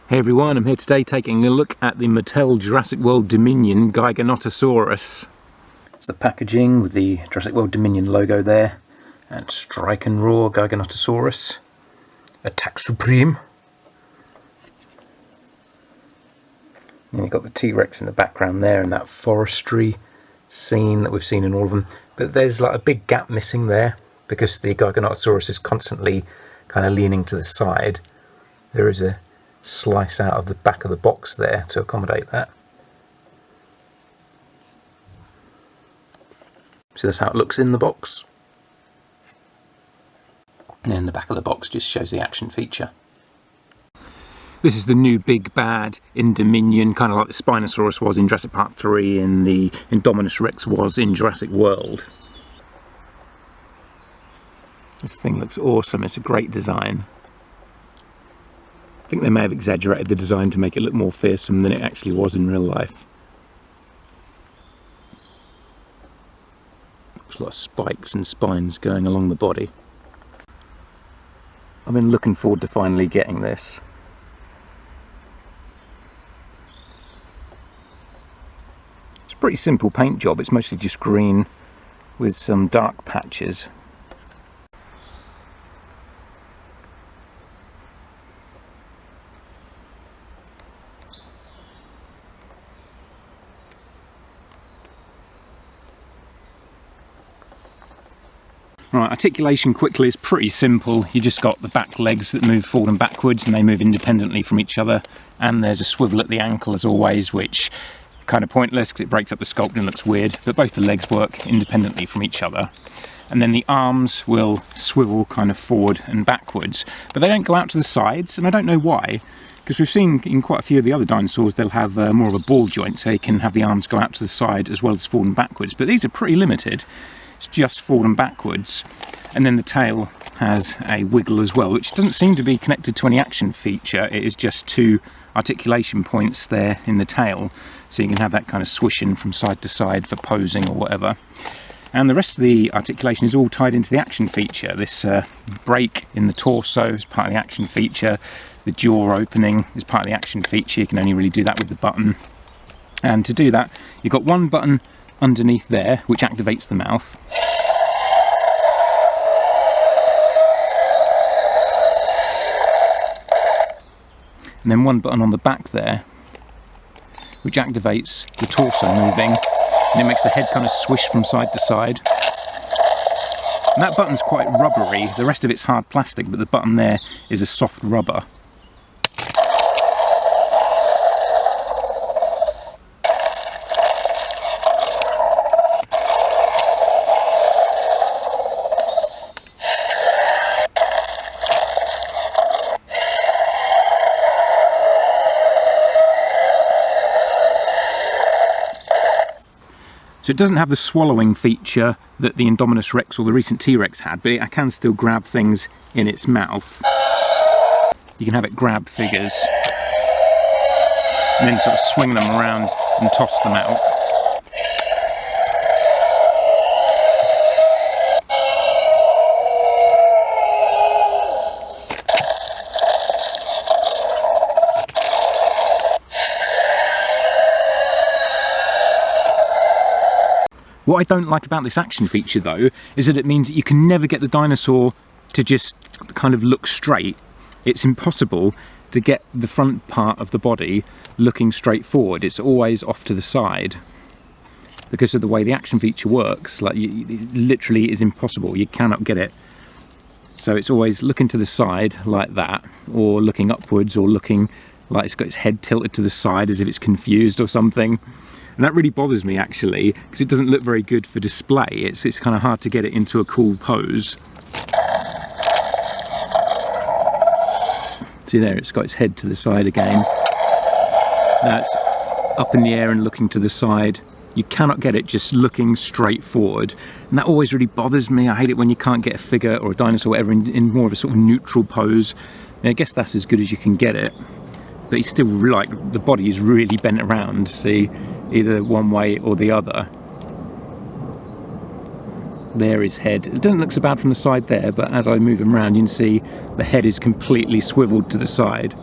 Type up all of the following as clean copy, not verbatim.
Hey everyone, I'm here today taking a look at the Mattel Jurassic World Dominion Giganotosaurus. It's the packaging with the Jurassic World Dominion logo there, and Strike and Roar Giganotosaurus. Attack Supreme. And you've got the T-Rex in the background there and that forestry scene that we've seen in all of them. But there's like a big gap missing there because the Giganotosaurus is constantly kind of leaning to the side. There is a slice out of the back of the box there to accommodate that. So that's how it looks in the box. And then the back of the box just shows the action feature. This is the new big bad in Dominion, kind of like the Spinosaurus was in Jurassic Park 3 and the Indominus Rex was in Jurassic World. This thing looks awesome, it's a great design. I think they may have exaggerated the design to make it look more fearsome than it actually was in real life. There's a lot of spikes and spines going along the body. I've been looking forward to finally getting this. It's a pretty simple paint job, it's mostly just green with some dark patches. Right, articulation quickly is pretty simple. You just got the back legs that move forward and backwards and they move independently from each other, and there's a swivel at the ankle as always, which kind of pointless because it breaks up the sculpt and looks weird, but both the legs work independently from each other. And then the arms will swivel kind of forward and backwards, but they don't go out to the sides, and I don't know why, because we've seen in quite a few of the other dinosaurs they'll have more of a ball joint, so you can have the arms go out to the side as well as forward and backwards, but these are pretty limited. It's just forward and backwards, and then the tail has a wiggle as well, which doesn't seem to be connected to any action feature. It is just two articulation points there in the tail, so you can have that kind of swishing from side to side for posing or whatever. And the rest of the articulation is all tied into the action feature. This break in the torso is part of the action feature. The jaw opening is part of the action feature. You can only really do that with the button. And to do that, you've got one button underneath there which activates the mouth, and then one button on the back there which activates the torso moving, and it makes the head kind of swish from side to side. And that button's quite rubbery, the rest of it's hard plastic, but the button there is a soft rubber. So it doesn't have the swallowing feature that the Indominus Rex or the recent T-Rex had, but it can still grab things in its mouth. You can have it grab figures and then sort of swing them around and toss them out. What I don't like about this action feature though is that it means that you can never get the dinosaur to just kind of look straight. It's impossible to get the front part of the body looking straight forward. It's always off to the side because of the way the action feature works. Like it literally is impossible. You cannot get it. So it's always looking to the side like that, or looking upwards, or looking like it's got its head tilted to the side as if it's confused or something. And that really bothers me actually, because it doesn't look very good for display. It's kind of hard to get it into a cool pose. See there, it's got its head to the side again. That's up in the air and looking to the side. You cannot get it just looking straight forward. And that always really bothers me. I hate it when you can't get a figure or a dinosaur or whatever in more of a sort of neutral pose. And I guess that's as good as you can get it. But it's still like, the body is really bent around, see? Either one way or the other. There is head. It doesn't look so bad from the side there, but as I move him around you can see the head is completely swiveled to the side.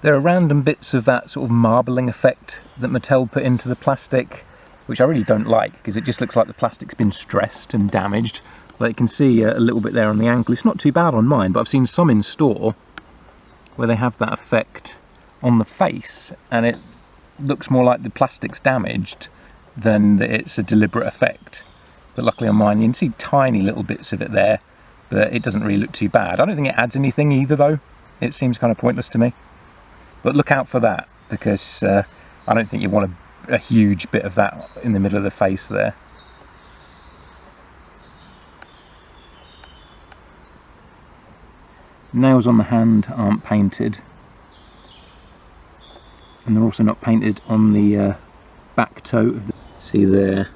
There are random bits of that sort of marbling effect that Mattel put into the plastic, which I really don't like, because it just looks like the plastic's been stressed and damaged. Like you can see a little bit there on the ankle. It's not too bad on mine, but I've seen some in store where they have that effect on the face, and it looks more like the plastic's damaged than that it's a deliberate effect. But luckily on mine, you can see tiny little bits of it there, but it doesn't really look too bad. I don't think it adds anything either, though. It seems kind of pointless to me. But look out for that, because I don't think you want a huge bit of that in the middle of the face there. Nails on the hand aren't painted, and they're also not painted on the back toe of the... See there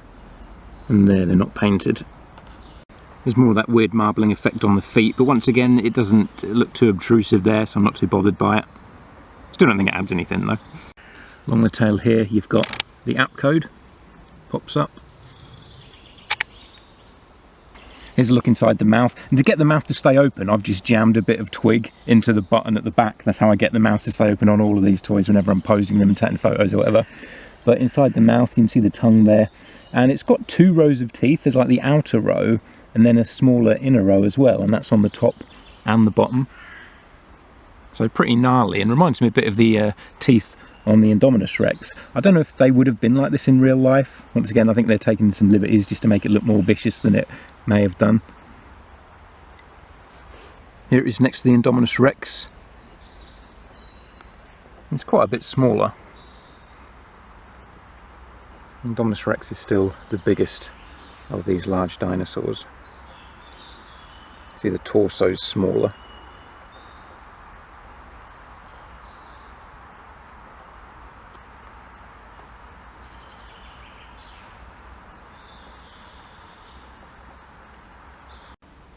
and there, they're not painted. There's more of that weird marbling effect on the feet, but once again it doesn't look too obtrusive there, so I'm not too bothered by it. Still don't think it adds anything though. Along the tail here you've got the app code, pops up. Here's a look inside the mouth, and to get the mouth to stay open I've just jammed a bit of twig into the button at the back. That's how I get the mouth to stay open on all of these toys whenever I'm posing them and taking photos or whatever. But inside the mouth you can see the tongue there, and it's got 2 rows of teeth. There's like the outer row and then a smaller inner row as well, and that's on the top and the bottom. So pretty gnarly, and reminds me a bit of the teeth on the Indominus Rex. I don't know if they would have been like this in real life. Once again, I think they're taking some liberties just to make it look more vicious than it may have done. Here it is next to the Indominus Rex. It's quite a bit smaller. Indominus Rex is still the biggest of these large dinosaurs. See, the torso's smaller.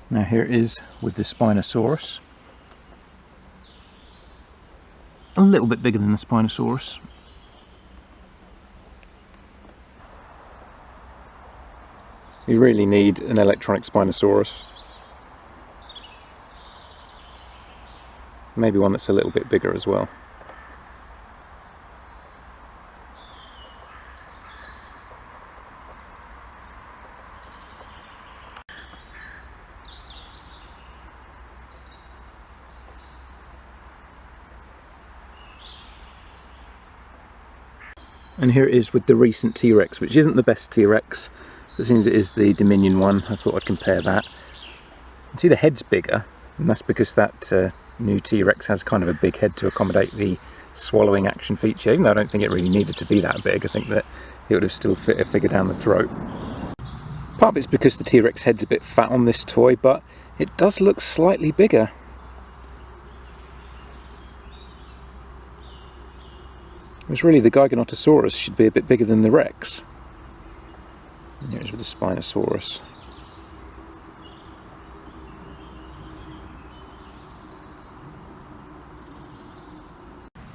Now here it is with the Spinosaurus. A little bit bigger than the Spinosaurus. You really need an electronic Spinosaurus. Maybe one that's a little bit bigger as well. And here it is with the recent T-Rex, which isn't the best T-Rex, but since it is the Dominion one, I thought I'd compare that. You can see the head's bigger, and that's because that new T-Rex has kind of a big head to accommodate the swallowing action feature, even though I don't think it really needed to be that big. I think that it would have still fit a figure down the throat. Part of it's because the T-Rex head's a bit fat on this toy, but it does look slightly bigger. It's really the Giganotosaurus should be a bit bigger than the Rex. And here's with the Spinosaurus.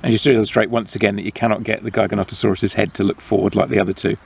And just to illustrate once again that you cannot get the Giganotosaurus's head to look forward like the other two.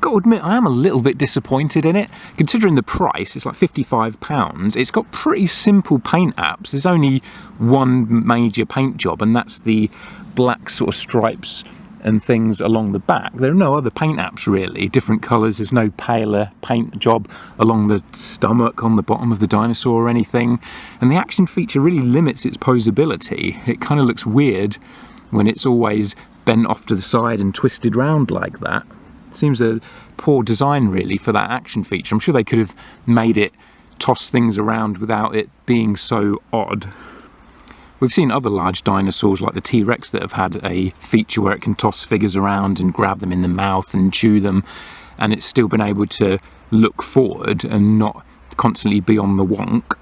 Got to admit, I am a little bit disappointed in it. Considering the price, it's like £55. It's got pretty simple paint apps. There's only one major paint job, and that's the black sort of stripes and things along the back. There are no other paint apps really, different colours. There's no paler paint job along the stomach, on the bottom of the dinosaur or anything. And the action feature really limits its posability. It kind of looks weird when it's always bent off to the side and twisted round like that. Seems a poor design really for that action feature. I'm sure they could have made it toss things around without it being so odd. We've seen other large dinosaurs like the T-Rex that have had a feature where it can toss figures around and grab them in the mouth and chew them, and it's still been able to look forward and not constantly be on the wonk.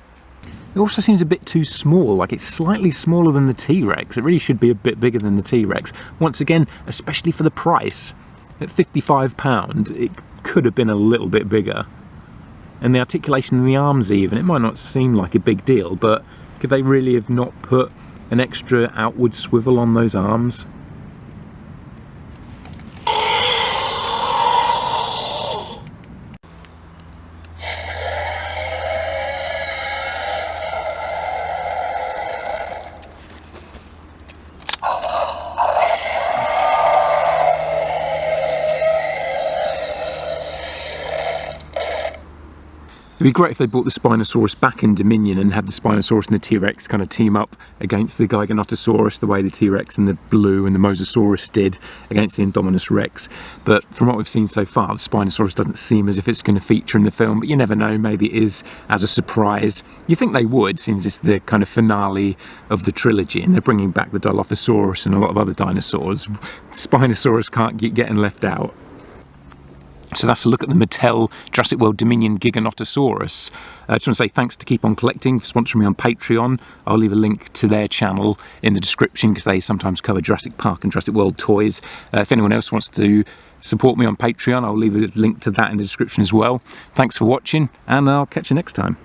It also seems a bit too small, like it's slightly smaller than the T-Rex. It really should be a bit bigger than the T-Rex. Once again, especially for the price, at £55, it could have been a little bit bigger. And the articulation in the arms even, it might not seem like a big deal, but could they really have not put an extra outward swivel on those arms? It'd be great if they brought the Spinosaurus back in Dominion and had the Spinosaurus and the T-Rex kind of team up against the Giganotosaurus the way the T-Rex and the Blue and the Mosasaurus did against the Indominus Rex. But from what we've seen so far, the Spinosaurus doesn't seem as if it's going to feature in the film, but you never know, maybe it is as a surprise. You think they would, since it's the kind of finale of the trilogy and they're bringing back the Dilophosaurus and a lot of other dinosaurs. Spinosaurus can't keep getting left out. So that's a look at the Mattel Jurassic World Dominion Giganotosaurus. I just want to say thanks to Keep On Collecting for sponsoring me on Patreon. I'll leave a link to their channel in the description because they sometimes cover Jurassic Park and Jurassic World toys. If anyone else wants to support me on Patreon, I'll leave a link to that in the description as well. Thanks for watching, and I'll catch you next time.